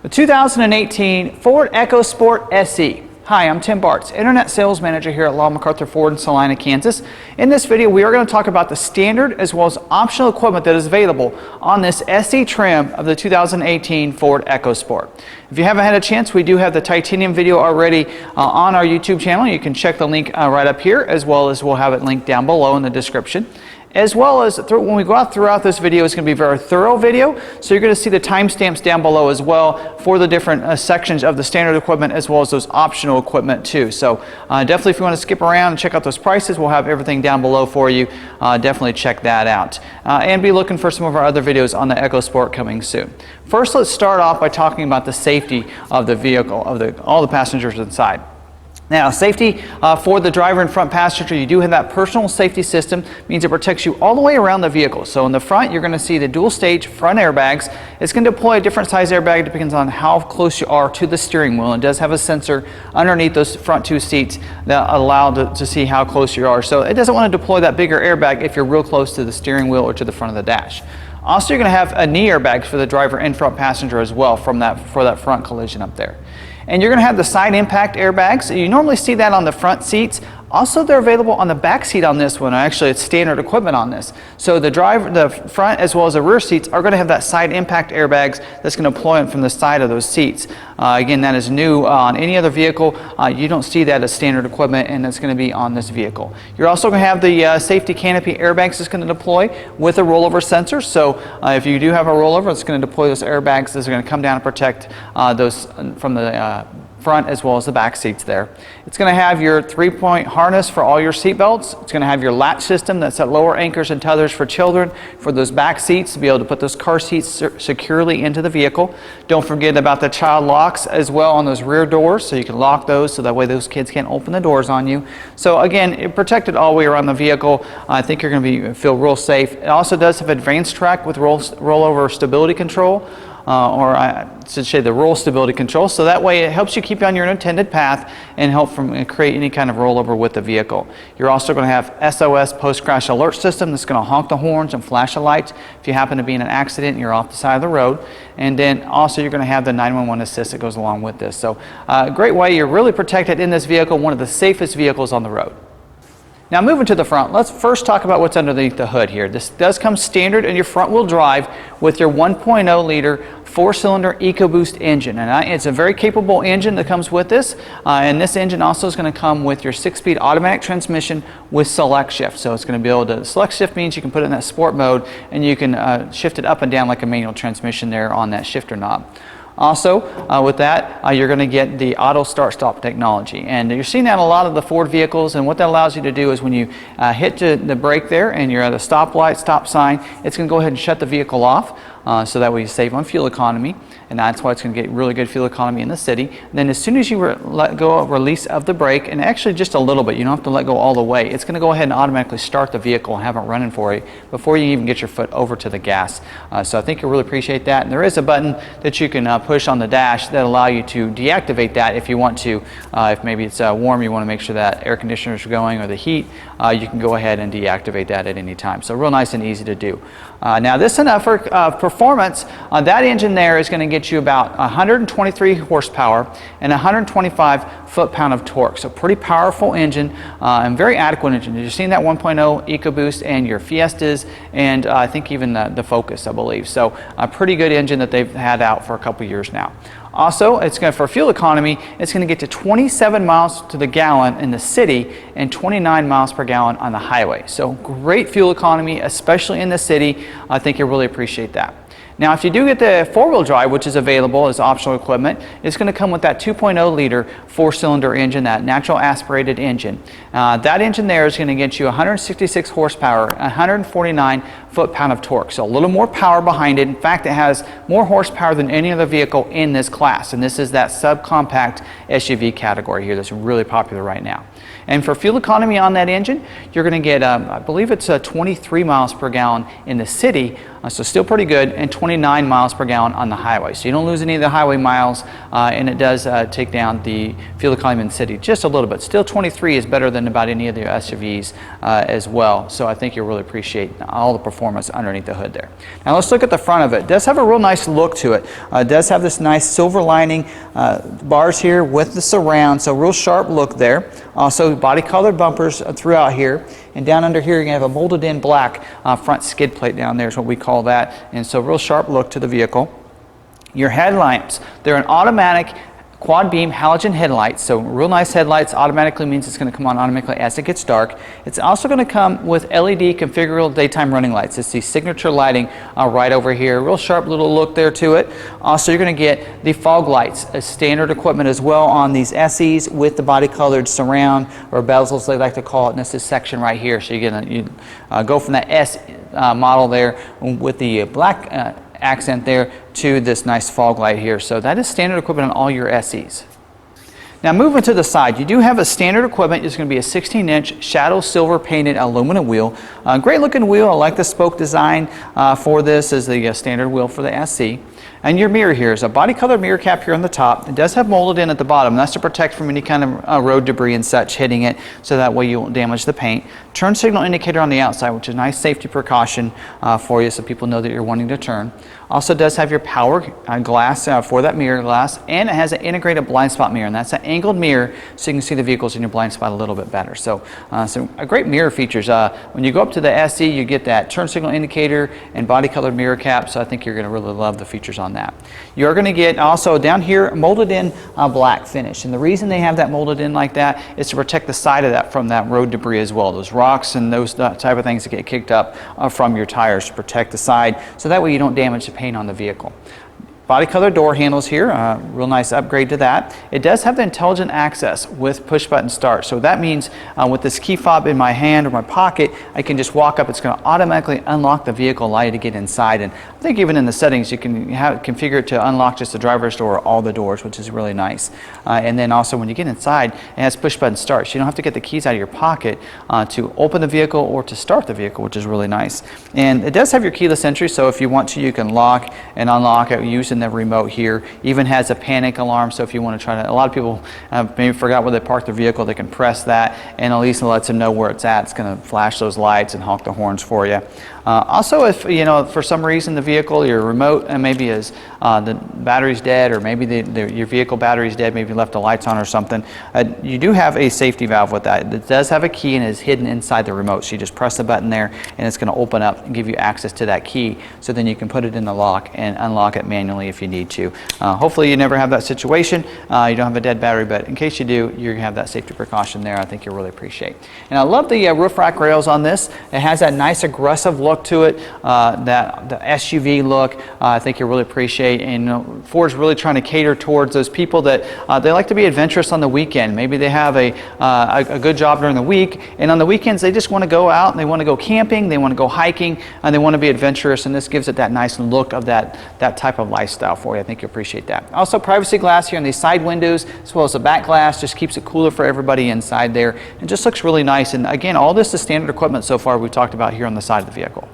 The 2018 Ford EcoSport SE. Hi, I'm Tim Bartz, Internet Sales Manager here at McArthur Ford in Salina, Kansas. In this video, we are going to talk about the standard as well as optional equipment that is available on this SE trim of the 2018 Ford EcoSport. If you haven't had a chance, we do have the titanium video already on our YouTube channel. You can check the link right up here, as well as we'll have it linked down below in the description. As well as when we go out throughout this video, it's going to be a very thorough video. So you're going to see the timestamps down below as well for the different sections of the standard equipment as well as those optional equipment too. So definitely if you want to skip around and check out those prices, we'll have everything down below for you. Definitely check that out. And be looking for some of our other videos on the EcoSport coming soon. First, let's start off by talking about the safety of the vehicle, of all the passengers inside. Now, safety for the driver and front passenger, you do have that personal safety system, means it protects you all the way around the vehicle. So in the front, you're going to see the dual stage front airbags. It's going to deploy a different size airbag depending on how close you are to the steering wheel. It does have a sensor underneath those front two seats that allow to see how close you are. So it doesn't want to deploy that bigger airbag if you're real close to the steering wheel or to the front of the dash. Also, you're going to have a knee airbag for the driver and front passenger as well for that front collision up there. And you're going to have the side impact airbags. You normally see that on the front seats. Also, they're available on the back seat on this one. Actually, it's standard equipment on this. So the front as well as the rear seats are going to have that side impact airbags that's going to deploy from the side of those seats. Again, that is new on any other vehicle. You don't see that as standard equipment, and it's going to be on this vehicle. You're also going to have the safety canopy airbags that's going to deploy with a rollover sensor. So if you do have a rollover, it's going to deploy those airbags that are going to come down and protect those from the front as well as the back seats there. It's going to have your 3-point harness for all your seat belts. It's going to have your latch system that's at lower anchors and tethers for children for those back seats to be able to put those car seats securely into the vehicle. Don't forget about the child locks as well on those rear doors, so you can lock those so that way those kids can't open the doors on you. So again, it protected all the way around the vehicle. I think you're going to feel real safe. It also does have advanced track with rollover stability control. Or I should say the roll stability control, so that way it helps you keep on your intended path and help create any kind of rollover with the vehicle. You're also going to have SOS post-crash alert system that's going to honk the horns and flash the lights if you happen to be in an accident and you're off the side of the road. And then also you're going to have the 911 assist that goes along with this. So great way, you're really protected in this vehicle, one of the safest vehicles on the road. Now moving to the front, let's first talk about what's underneath the hood here. This does come standard in your front wheel drive with your 1.0 liter 4-cylinder EcoBoost engine. And it's a very capable engine that comes with this. And this engine also is going to come with your 6-speed automatic transmission with select shift. So it's going to be able to, select shift means you can put it in that sport mode and you can shift it up and down like a manual transmission there on that shifter knob. Also, with that, you're going to get the auto start-stop technology. And you're seeing that in a lot of the Ford vehicles, and what that allows you to do is when you hit the brake there and you're at a stoplight, stop sign, it's going to go ahead and shut the vehicle off. So that way you save on fuel economy, and that's why it's going to get really good fuel economy in the city. And then as soon as you let go of release of the brake, and actually just a little bit, you don't have to let go all the way, it's going to go ahead and automatically start the vehicle and have it running for you before you even get your foot over to the gas. So I think you'll really appreciate that. And there is a button that you can push on the dash that allow you to deactivate that if you want to. If maybe it's warm, you want to make sure that air conditioners are going or the heat, you can go ahead and deactivate that at any time. So real nice and easy to do. Now this enough for performance. That engine there is going to get you about 123 horsepower and 125 foot-pound of torque. So pretty powerful engine and very adequate engine. You've seen that 1.0 EcoBoost and your Fiestas and I think even the Focus, I believe. So a pretty good engine that they've had out for a couple years now. Also, it's going for fuel economy, it's going to get to 27 miles to the gallon in the city and 29 miles per gallon on the highway. So great fuel economy, especially in the city. I think you'll really appreciate that. Now, if you do get the 4-wheel drive, which is available as optional equipment, it's going to come with that 2.0 liter 4-cylinder engine, that natural aspirated engine. That engine there is going to get you 166 horsepower, 149 foot-pound of torque. So a little more power behind it. In fact, it has more horsepower than any other vehicle in this class. And this is that subcompact SUV category here that's really popular right now. And for fuel economy on that engine, you're going to get, I believe it's 23 miles per gallon in the city, so still pretty good, and 29 miles per gallon on the highway. So you don't lose any of the highway miles, and it does take down the fuel economy in the city just a little bit. Still 23 is better than about any of the SUVs as well. So I think you'll really appreciate all the performance underneath the hood there. Now let's look at the front of it. It does have a real nice look to it. It does have this nice silver lining bars here with the surround, so real sharp look there. Also body colored bumpers throughout here, and down under here you're going to have a molded in black front skid plate down there is what we call that, and so real sharp look to the vehicle. Your headlamps, they're an automatic quad beam halogen headlights, so real nice headlights. Automatically means it's going to come on automatically as it gets dark. It's also going to come with LED configurable daytime running lights. It's the signature lighting right over here. Real sharp little look there to it. Also, you're going to get the fog lights as standard equipment as well on these SEs with the body colored surround, or bezels they like to call it, and this is section right here. So you're going to go from that S model there with the black accent there to this nice fog light here. So that is standard equipment on all your SEs. Now moving to the side, you do have a standard equipment. It's going to be a 16-inch shadow silver painted aluminum wheel. Great looking wheel. I like the spoke design for this as the standard wheel for the SE. And your mirror here is a body colored mirror cap here on the top. It does have molded in at the bottom. That's to protect from any kind of road debris and such hitting it, so that way you won't damage the paint. Turn signal indicator on the outside, which is a nice safety precaution for you, so people know that you're wanting to turn. Also does have your power glass for that mirror glass, and it has an integrated blind spot mirror, and that's an angled mirror so you can see the vehicles in your blind spot a little bit better. So a great mirror features. When you go up to the SE, you get that turn signal indicator and body colored mirror cap, so I think you're going to really love the features on that. You're going to get also down here molded in black finish, and the reason they have that molded in like that is to protect the side of that from that road debris as well. Those rocks and those type of things that get kicked up from your tires, to protect the side, so that way you don't damage the paint on the vehicle. Body color door handles here, real nice upgrade to that. It does have the intelligent access with push button start. So that means with this key fob in my hand or my pocket, I can just walk up. It's going to automatically unlock the vehicle, allow you to get inside. And I think even in the settings, you can configure it to unlock just the driver's door or all the doors, which is really nice. And then also when you get inside, it has push button start. So you don't have to get the keys out of your pocket to open the vehicle or to start the vehicle, which is really nice. And it does have your keyless entry, so if you want to, you can lock and unlock it using the remote here. Even has a panic alarm, so if you want to try to, a lot of people maybe forgot where they parked their vehicle, they can press that and at least it lets them know where it's at. It's going to flash those lights and honk the horns for you. Also, if you know for some reason the vehicle, your remote maybe is the battery's dead, or maybe your vehicle battery's dead, maybe you left the lights on or something, you do have a safety valve with that. It does have a key and is hidden inside the remote, so you just press the button there and it's going to open up and give you access to that key, so then you can put it in the lock and unlock it manually if you need to. Hopefully you never have that situation. You don't have a dead battery, but in case you do, you're going to have that safety precaution there. I think you'll really appreciate. And I love the roof rack rails on this. It has that nice aggressive look to it, the SUV look. I think you'll really appreciate. And Ford's really trying to cater towards those people that they like to be adventurous on the weekend. Maybe they have a good job during the week, and on the weekends they just want to go out and they want to go camping, they want to go hiking, and they want to be adventurous, and this gives it that nice look of that type of lifestyle for you. I think you'll appreciate that. Also, privacy glass here on these side windows, as well as the back glass, just keeps it cooler for everybody inside there. It just looks really nice. And again, all this is standard equipment so far we talked about here on the side of the vehicle.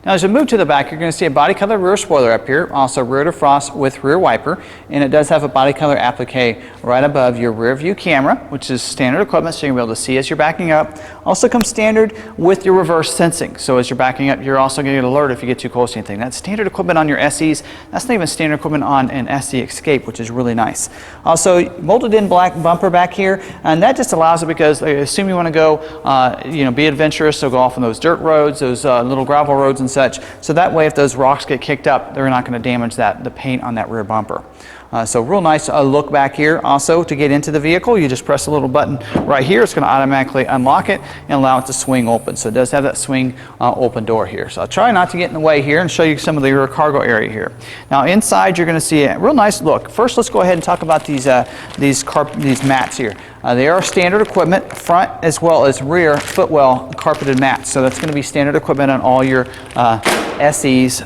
Now as we move to the back, you're going to see a body color rear spoiler up here, also rear defrost with rear wiper, and it does have a body color applique right above your rear view camera, which is standard equipment, so you're going to be able to see as you're backing up. Also comes standard with your reverse sensing, so as you're backing up, you're also going to get an alert if you get too close to anything. That's standard equipment on your SEs. That's not even standard equipment on an SE Escape, which is really nice. Also molded in black bumper back here, and that just allows it because I assume you want to go, be adventurous, so go off on those dirt roads, those little gravel roads and such. So that way if those rocks get kicked up, they're not going to damage the paint on that rear bumper. So real nice look back here. Also, to get into the vehicle, you just press a little button right here. It's going to automatically unlock it and allow it to swing open. So it does have that swing open door here. So I'll try not to get in the way here and show you some of the rear cargo area here. Now inside, you're going to see a real nice look. First, let's go ahead and talk about these mats here. They are standard equipment, front as well as rear footwell carpeted mats. So that's going to be standard equipment on all your SE's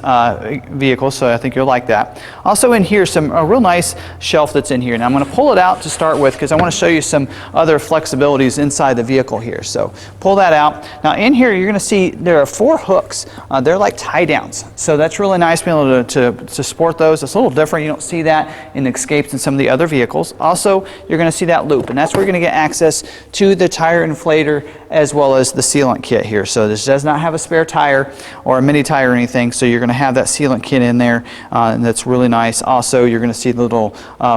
vehicles, so I think you'll like that. Also in here, a real nice shelf that's in here. Now I'm going to pull it out to start with because I want to show you some other flexibilities inside the vehicle here. So pull that out. Now in here you're going to see there are 4 hooks. They're like tie downs. So that's really nice being able to sport those. It's a little different. You don't see that in Escapes and some of the other vehicles. Also, you're going to see that loop, and that's where you're going to get access to the tire inflator as well as the sealant kit here. So this does not have a spare tire or a mini tire or anything, so you're going to have that sealant kit in there, and that's really nice. Also, you're going to see the little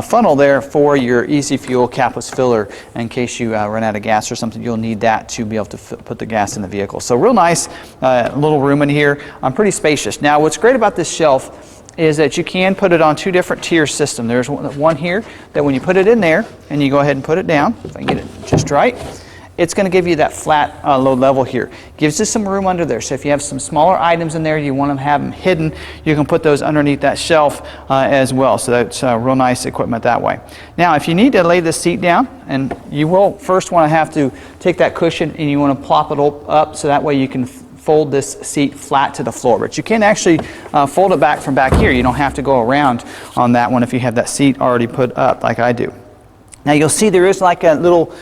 funnel there for your Easy Fuel capless filler in case you run out of gas or something. You'll need that to be able to put the gas in the vehicle. So real nice little room in here. Pretty spacious. Now what's great about this shelf is that you can put it on 2 different tier system. There's one here that when you put it in there and you go ahead and put it down, if I can get it just right, it's going to give you that flat low level here. Gives you some room under there. So if you have some smaller items in there, you want to have them hidden, you can put those underneath that shelf as well. So that's real nice equipment that way. Now if you need to lay this seat down, and you will first want to have to take that cushion and you want to plop it up so that way you can fold this seat flat to the floor. But you can actually fold it back from back here. You don't have to go around on that one if you have that seat already put up like I do. Now you'll see there is like a little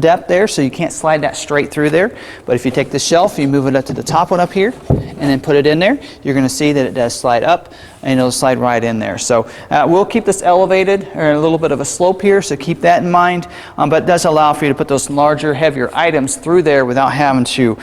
depth there, so you can't slide that straight through there. But if you take the shelf, you move it up to the top one up here, and then put it in there, you're going to see that it does slide up, and it'll slide right in there. So we'll keep this elevated, or a little bit of a slope here, so keep that in mind. But it does allow for you to put those larger, heavier items through there without having to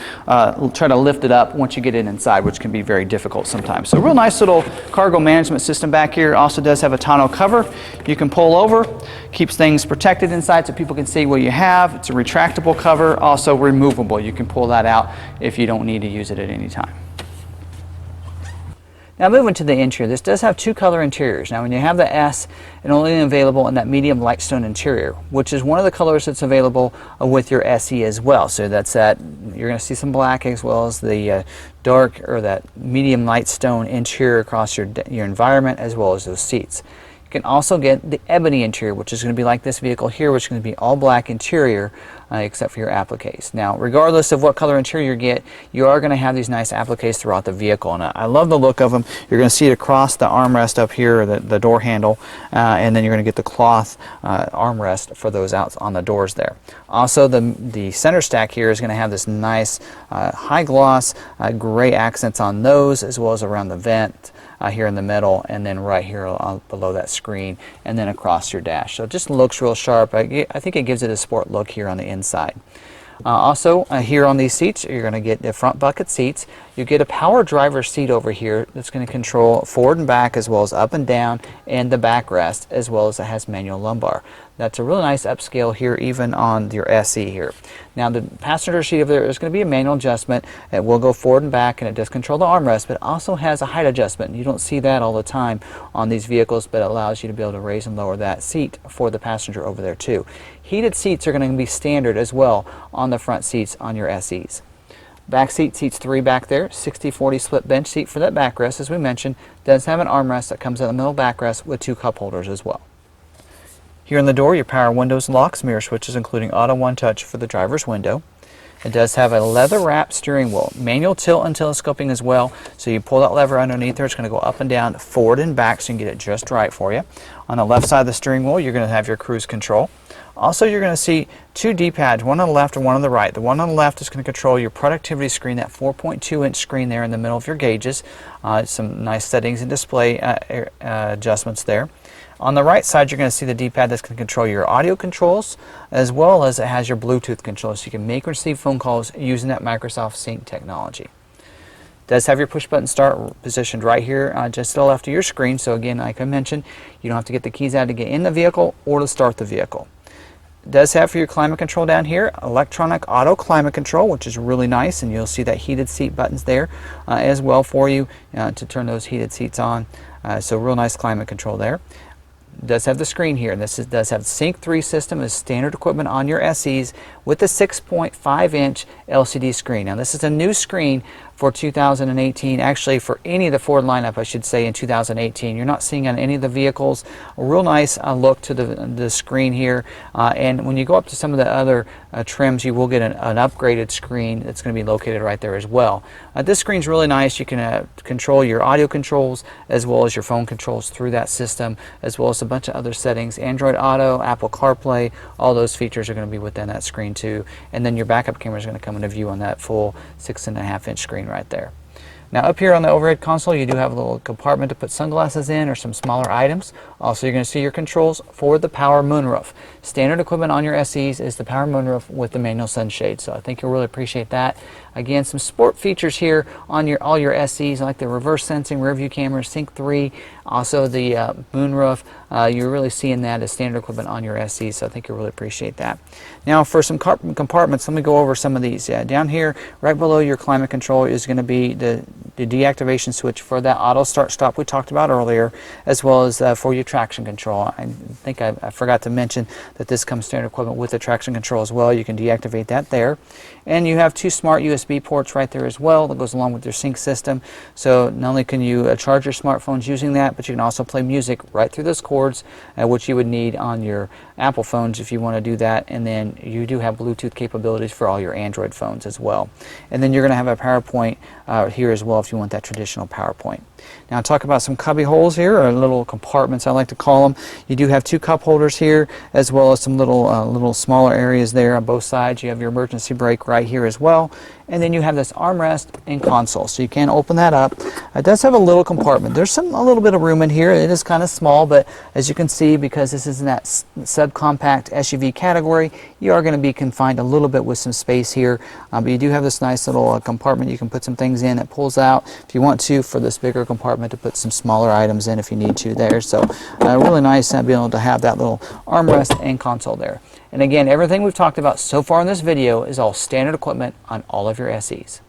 try to lift it up once you get it inside, which can be very difficult sometimes. So real nice little cargo management system back here. Also does have a tonneau cover. You can pull over, keeps things protected inside so people can see what you have. It's a retractable cover, also removable. You can pull that out if you don't need to use it at any time. Now moving to the interior, this does have 2 color interiors. Now when you have the S, it's only available in that medium light stone interior, which is one of the colors that's available with your SE as well. So that's that, you're going to see some black as well as the dark or that medium light stone interior across your environment as well as those seats. You can also get the ebony interior, which is going to be like this vehicle here, which is going to be all black interior except for your appliques. Now, regardless of what color interior you get, you are going to have these nice appliques throughout the vehicle. And I love the look of them. You're going to see it across the armrest up here, the door handle, and then you're going to get the cloth armrest for those out on the doors there. Also, the center stack here is going to have this nice high gloss gray accents on those as well as around the vent. Here in the middle, and then right here below that screen, and then across your dash. So it just looks real sharp. I think it gives it a sport look here on the inside. Also, here on these seats, you're going to get the front bucket seats. You get a power driver seat over here that's going to control forward and back as well as up and down, and the backrest as well as it has manual lumbar. That's a really nice upscale here even on your SE here. Now the passenger seat over there is going to be a manual adjustment. It will go forward and back, and it does control the armrest, but it also has a height adjustment. You don't see that all the time on these vehicles, but it allows you to be able to raise and lower that seat for the passenger over there too. Heated seats are going to be standard as well on the front seats on your SEs. Back seat seats 3 back there, 60-40 split bench seat for that backrest, as we mentioned. Does have an armrest that comes in the middle backrest with 2 cup holders as well. Here in the door, your power windows, locks, mirror switches, including auto one touch for the driver's window. It does have a leather wrapped steering wheel, manual tilt and telescoping as well. So you pull that lever underneath there, it's going to go up and down, forward and back, so you can get it just right for you. On the left side of the steering wheel, you're going to have your cruise control. Also, you're going to see 2 D-pads, one on the left and one on the right. The one on the left is going to control your productivity screen, that 4.2-inch screen there in the middle of your gauges. Some nice settings and display adjustments there. On the right side, you're going to see the D-pad that's going to control your audio controls, as well as it has your Bluetooth controls, so you can make and receive phone calls using that Microsoft Sync technology. It does have your push-button start positioned right here just to the left of your screen, so again, like I mentioned, you don't have to get the keys out to get in the vehicle or to start the vehicle. It does have for your climate control down here, electronic auto climate control, which is really nice, and you'll see that heated seat buttons there as well for you to turn those heated seats on. So real nice climate control there. It does have the screen here, and this does have the Sync 3 system as standard equipment on your SEs with the 6.5-inch LCD screen. Now this is a new screen for 2018. Actually, for any of the Ford lineup, I should say, in 2018. You're not seeing on any of the vehicles. A real nice look to the screen here. And when you go up to some of the other trims, you will get an upgraded screen that's going to be located right there as well. This screen's really nice. You can control your audio controls as well as your phone controls through that system, as well as a bunch of other settings. Android Auto, Apple CarPlay, all those features are going to be within that screen too. And then your backup camera is going to come into view on that full 6.5-inch screen right there. Now up here on the overhead console, you do have a little compartment to put sunglasses in or some smaller items. Also, you're going to see your controls for the power moonroof. Standard equipment on your SEs is the power moonroof with the manual sunshade, so I think you'll really appreciate that. Again, some sport features here on all your SEs, like the reverse sensing, rear view camera, Sync 3, also the moonroof. You're really seeing that as standard equipment on your SEs, so I think you'll really appreciate that. Now for some compartments, let me go over some of these. Down here, right below your climate control, is going to be the deactivation switch for that auto start stop we talked about earlier, as well as for your traction control. I think I forgot to mention that this comes standard equipment with the traction control as well. You can deactivate that there. And you have two smart USB ports right there as well that goes along with your sync system. So not only can you charge your smartphones using that, but you can also play music right through those cords, which you would need on your Apple phones if you want to do that. And then you do have Bluetooth capabilities for all your Android phones as well. And then you're going to have a PowerPoint here as well if you want that traditional PowerPoint. Now talk about some cubby holes here, or little compartments I like to call them. You do have two cup holders here, as well as some little smaller areas there on both sides. You have your emergency brake right here as well. And then you have this armrest and console, so you can open that up. It does have a little compartment. There's a little bit of room in here. It is kind of small, but as you can see, because this is in that subcompact SUV category, you are going to be confined a little bit with some space here. But you do have this nice little compartment you can put some things in. It pulls out if you want to for this bigger compartment to put some smaller items in if you need to there. So really nice being able to have that little armrest and console there. And again, everything we've talked about so far in this video is all standard equipment on all of your SEs.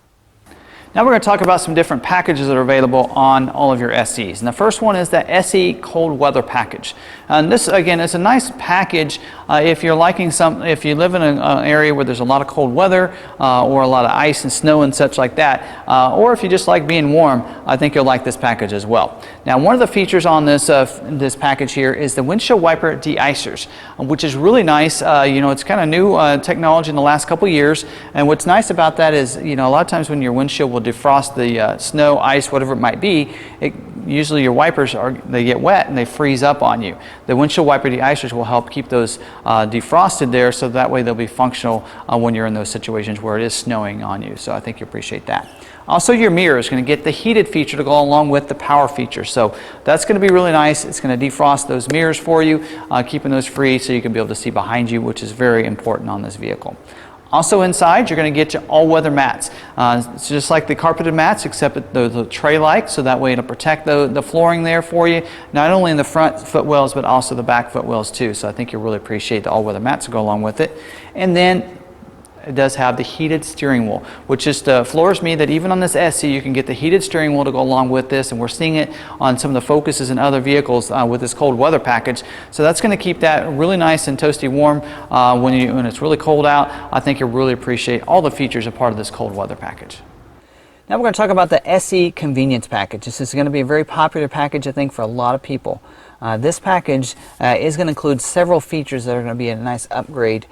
Now we're going to talk about some different packages that are available on all of your SEs. And the first one is the SE Cold Weather Package. And this, again, is a nice package if you're liking if you live in an area where there's a lot of cold weather or a lot of ice and snow and such like that, or if you just like being warm, I think you'll like this package as well. Now, one of the features on this package here is the windshield wiper de-icers, which is really nice. You know, it's kind of new technology in the last couple years. And what's nice about that is, you know, a lot of times when your windshield will defrost the snow, ice, whatever it might be, usually your wipers they get wet and they freeze up on you. The windshield wiper de-icers will help keep those defrosted there, so that way they'll be functional when you're in those situations where it is snowing on you. So I think you appreciate that. Also, your mirror is going to get the heated feature to go along with the power feature. So that's going to be really nice. It's going to defrost those mirrors for you, keeping those free so you can be able to see behind you, which is very important on this vehicle. Also inside, you're going to get your all-weather mats. It's just like the carpeted mats, except the tray-like, so that way it'll protect the flooring there for you, not only in the front footwells, but also the back footwells too. So I think you'll really appreciate the all-weather mats to go along with it. And then it does have the heated steering wheel, which just floors me that even on this SE you can get the heated steering wheel to go along with this, and we're seeing it on some of the Focuses and other vehicles with this cold weather package. So that's going to keep that really nice and toasty warm when it's really cold out. I think you'll really appreciate all the features a part of this cold weather package. Now we're going to talk about the SE Convenience Package. This is going to be a very popular package, I think, for a lot of people. This package is going to include several features that are going to be a nice upgrade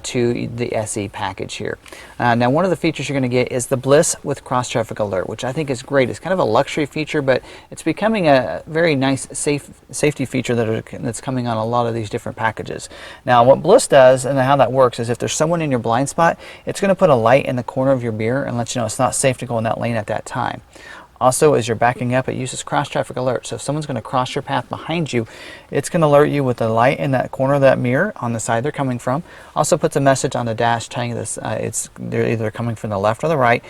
to the SE package here. Now, one of the features you're going to get is the Bliss with Cross Traffic Alert, which I think is great. It's kind of a luxury feature, but it's becoming a very nice safety feature that's coming on a lot of these different packages. Now, what Bliss does and how that works is if there's someone in your blind spot, it's going to put a light in the corner of your mirror and let you know it's not safe to go in that lane at that time. Also, as you're backing up, it uses cross traffic alert. So if someone's going to cross your path behind you, it's going to alert you with the light in that corner of that mirror on the side they're coming from. Also puts a message on the dash telling this they're either coming from the left or the right,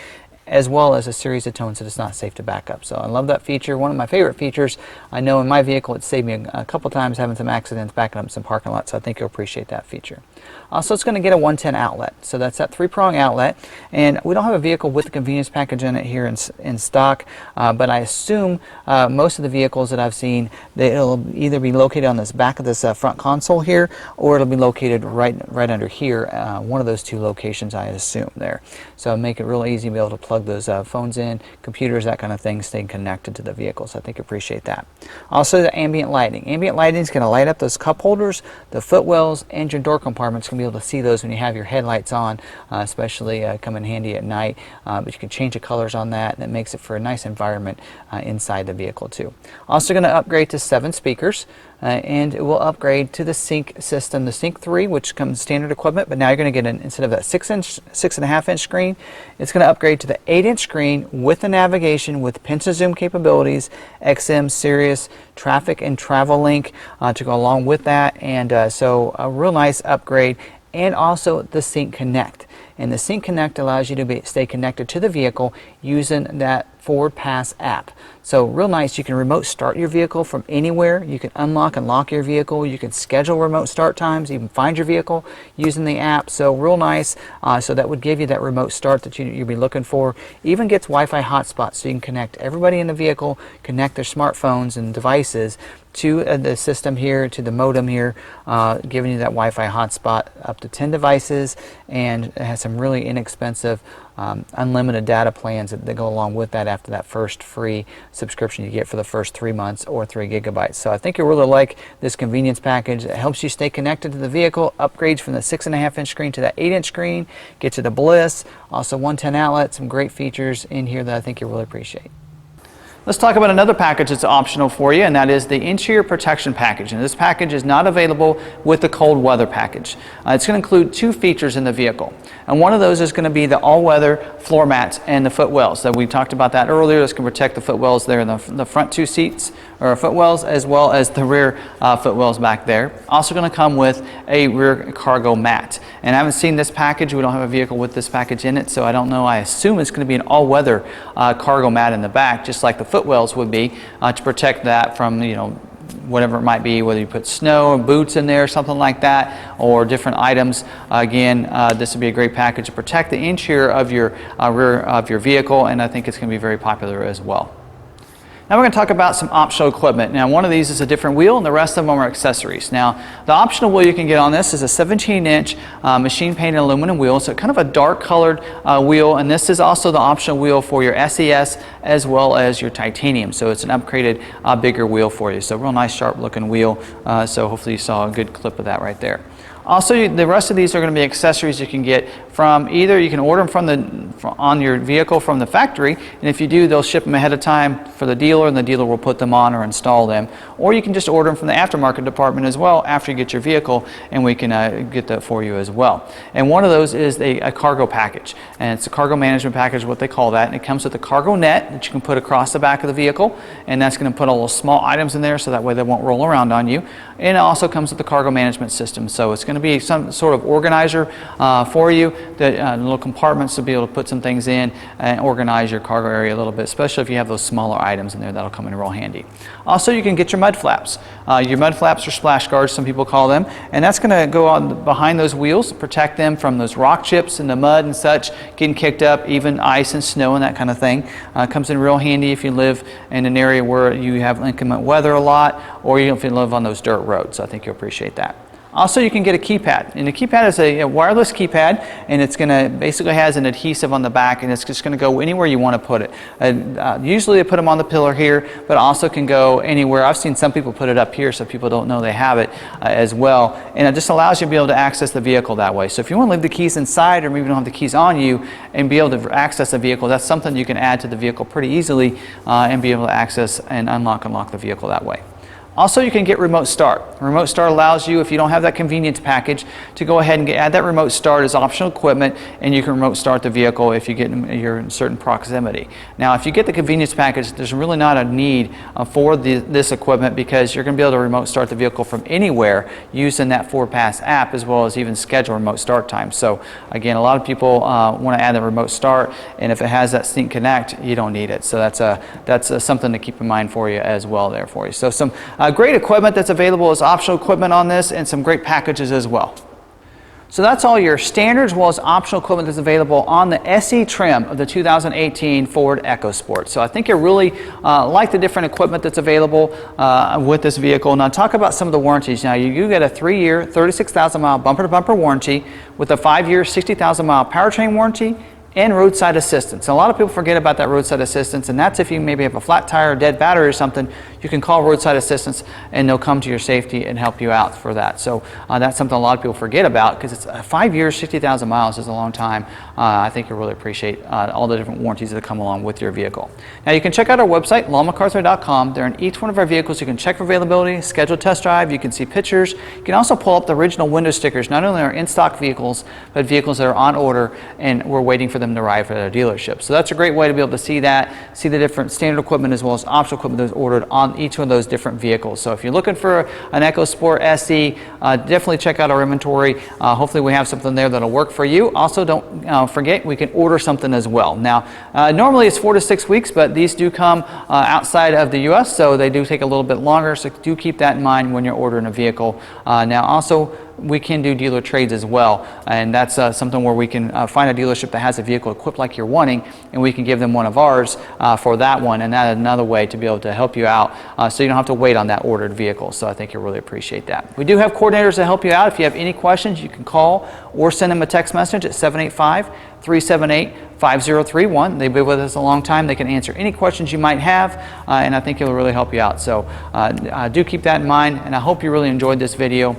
as well as a series of tones that it's not safe to back up. So I love that feature. One of my favorite features. I know in my vehicle it saved me a couple times having some accidents backing up some parking lots, so I think you'll appreciate that feature. Also, it's going to get a 110 outlet. So that's that 3-prong outlet. And we don't have a vehicle with the convenience package in it here in stock, but I assume most of the vehicles that I've seen, it'll either be located on this back of this front console here, or it'll be located right under here, one of those two locations I assume there. So make it real easy to be able to plug those phones in, computers, that kind of thing, staying connected to the vehicle. So I think you appreciate that. Also, the ambient lighting. Ambient lighting is going to light up those cup holders, the footwells, and your door compartments. You're going to be able to see those when you have your headlights on, especially come in handy at night. But you can change the colors on that, and it makes it for a nice environment inside the vehicle too. Also going to upgrade to 7 speakers. And it will upgrade to the Sync system, the Sync 3, which comes standard equipment, but now you're going to get instead of that 6.5-inch screen, it's going to upgrade to the 8-inch screen with the navigation, with pinch to zoom capabilities, XM, Sirius, traffic and travel link to go along with that, and so a real nice upgrade, and also the Sync Connect. And the Sync Connect allows you to stay connected to the vehicle using that Forward Pass app. So real nice, you can remote start your vehicle from anywhere. You can unlock and lock your vehicle. You can schedule remote start times, even find your vehicle using the app. So real nice. So that would give you that remote start that you'd be looking for. Even gets Wi-Fi hotspots, so you can connect everybody in the vehicle, connect their smartphones and devices to the system here, to the modem here, giving you that Wi-Fi hotspot, up to 10 devices, and it has some really inexpensive unlimited data plans that go along with that after that first free subscription you get for the first 3 months, or 3 gigabytes. So I think you'll really like this convenience package. It helps you stay connected to the vehicle, upgrades from the 6.5-inch screen to that 8-inch screen, gets you the Bliss, also 110 outlet, some great features in here that I think you'll really appreciate. Let's talk about another package that's optional for you, and that is the interior protection package. And this package is not available with the cold weather package. It's going to include 2 features in the vehicle. And one of those is going to be the all-weather floor mats and the footwells. So we talked about that earlier. This can protect the footwells there in the front 2 seats, or footwells, as well as the rear footwells back there. Also going to come with a rear cargo mat. And I haven't seen this package. We don't have a vehicle with this package in it, so I don't know. I assume it's going to be an all-weather cargo mat in the back, just like the footwells would be, to protect that from, you know, whatever it might be, whether you put snow or boots in there, something like that, or different items. Again, this would be a great package to protect the interior of your rear of your vehicle, and I think it's going to be very popular as well. Now we're going to talk about some optional equipment. Now one of these is a different wheel, and the rest of them are accessories. Now the optional wheel you can get on this is a 17-inch machine painted aluminum wheel, so kind of a dark colored wheel, and this is also the optional wheel for your SES as well as your titanium. So it's an upgraded bigger wheel for you. So real nice sharp looking wheel, so hopefully you saw a good clip of that right there. Also, the rest of these are going to be accessories you can get from either, you can order them on your vehicle from the factory, and if you do, they'll ship them ahead of time for the dealer, and the dealer will put them on or install them. Or you can just order them from the aftermarket department as well after you get your vehicle, and we can get that for you as well. And one of those is a cargo package, and it's a cargo management package, what they call that, and it comes with a cargo net that you can put across the back of the vehicle, and that's going to put all those small items in there so that way they won't roll around on you. And it also comes with the cargo management system, so it's going to be some sort of organizer for you, that little compartments to be able to put some things in and organize your cargo area a little bit, especially if you have those smaller items in there. That'll come in real handy. Also, you can get your mud flaps. Your mud flaps or splash guards, some people call them, and that's going to go on behind those wheels, protect them from those rock chips and the mud and such getting kicked up, even ice and snow and that kind of thing. Comes in real handy if you live in an area where you have inclement weather a lot, or if you live on those dirt roads. So I think you'll appreciate that. Also, you can get a keypad, and the keypad is a wireless keypad, and it's going to basically has an adhesive on the back, and it's just going to go anywhere you want to put it. Usually they put them on the pillar here, but also can go anywhere. I've seen some people put it up here so people don't know they have it as well, and it just allows you to be able to access the vehicle that way. So if you want to leave the keys inside, or maybe you don't have the keys on you, and be able to access the vehicle, that's something you can add to the vehicle pretty easily and be able to access and unlock the vehicle that way. Also, you can get remote start. Remote start allows you, if you don't have that convenience package, to go ahead and add that remote start as optional equipment, and you can remote start the vehicle if you're in certain proximity. Now, if you get the convenience package, there's really not a need for this equipment, because you're going to be able to remote start the vehicle from anywhere using that Forward Pass app, as well as even schedule remote start time. So again, a lot of people want to add the remote start, and if it has that Sync Connect, you don't need it. So that's something to keep in mind for you as well there for you. So some great equipment that's available as optional equipment on this, and some great packages as well. So that's all your standard as well as optional equipment that's available on the SE trim of the 2018 Ford Ecosport. So I think you'll really like the different equipment that's available with this vehicle. Now talk about some of the warranties. Now you get a 3-year, 36,000 mile bumper to bumper warranty with a 5-year, 60,000 mile powertrain warranty, and roadside assistance. A lot of people forget about that roadside assistance, and that's if you maybe have a flat tire or dead battery or something, you can call roadside assistance and they'll come to your safety and help you out for that. So that's something a lot of people forget about, because it's 5 years, 60,000 miles is a long time. I think you'll really appreciate all the different warranties that come along with your vehicle. Now you can check out our website, lawmcarthur.com. There in each one of our vehicles you can check for availability, schedule a test drive, you can see pictures, you can also pull up the original window stickers, not only our in-stock vehicles, but vehicles that are on order and we're waiting for them to arrive at our dealership. So that's a great way to be able to see that, see the different standard equipment as well as optional equipment that's ordered on each one of those different vehicles. So if you're looking for an Ecosport SE, definitely check out our inventory. Hopefully we have something there that'll work for you. Also, don't forget, we can order something as well. Now, normally it's 4 to 6 weeks, but these do come outside of the U.S., so they do take a little bit longer, so do keep that in mind when you're ordering a vehicle. Now also, we can do dealer trades as well, and that's something where we can find a dealership that has a vehicle equipped like you're wanting, and we can give them one of ours for that one, and that's another way to be able to help you out so you don't have to wait on that ordered vehicle. So I think you'll really appreciate that. We do have coordinators to help you out. If you have any questions, you can call or send them a text message at 785-378-5031. They've been with us a long time. They can answer any questions you might have, and I think it'll really help you out. So do keep that in mind, and I hope you really enjoyed this video.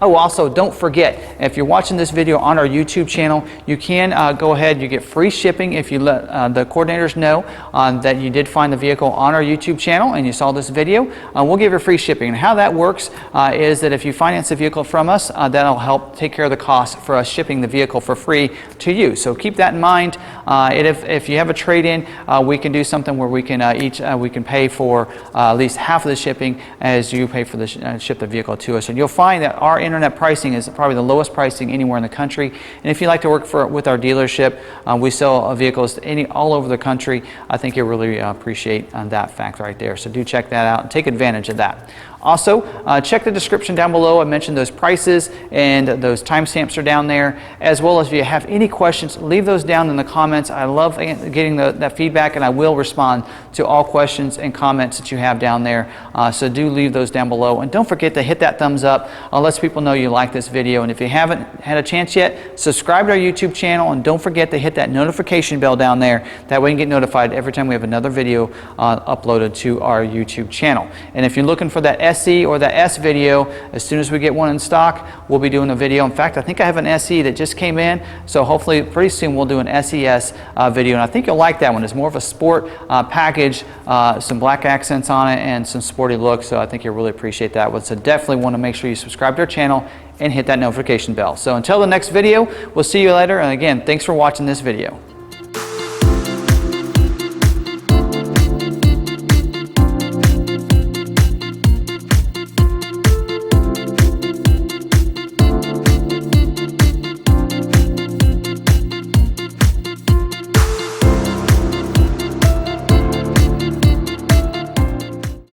Oh, also, don't forget, if you're watching this video on our YouTube channel, you can go ahead, you get free shipping if you let the coordinators know that you did find the vehicle on our YouTube channel and you saw this video. We'll give you free shipping. And how that works is that if you finance a vehicle from us, that'll help take care of the cost for us shipping the vehicle for free to you. So keep that in mind. If you have a trade-in, we can do something where we can we can pay for at least half of the shipping as you pay for the ship the vehicle to us. And you'll find that our internet pricing is probably the lowest pricing anywhere in the country. And if you like to work with our dealership, we sell vehicles all over the country. I think you'll really appreciate that fact right there. So do check that out and take advantage of that. Also, check the description down below. I mentioned those prices and those timestamps are down there, as well as if you have any questions, leave those down in the comments. I love getting that feedback, and I will respond to all questions and comments that you have down there. So do leave those down below, and don't forget to hit that thumbs up. Let people know you like this video, and if you haven't had a chance yet, subscribe to our YouTube channel, and don't forget to hit that notification bell down there. That way you can get notified every time we have another video uploaded to our YouTube channel. And if you're looking for that SE or the S video, as soon as we get one in stock, we'll be doing a video. In fact, I think I have an SE that just came in, so hopefully pretty soon we'll do an SES video, and I think you'll like that one. It's more of a sport package, some black accents on it and some sporty looks, so I think you'll really appreciate that one. So definitely want to make sure you subscribe to our channel and hit that notification bell. So until the next video, we'll see you later, and again, thanks for watching this video.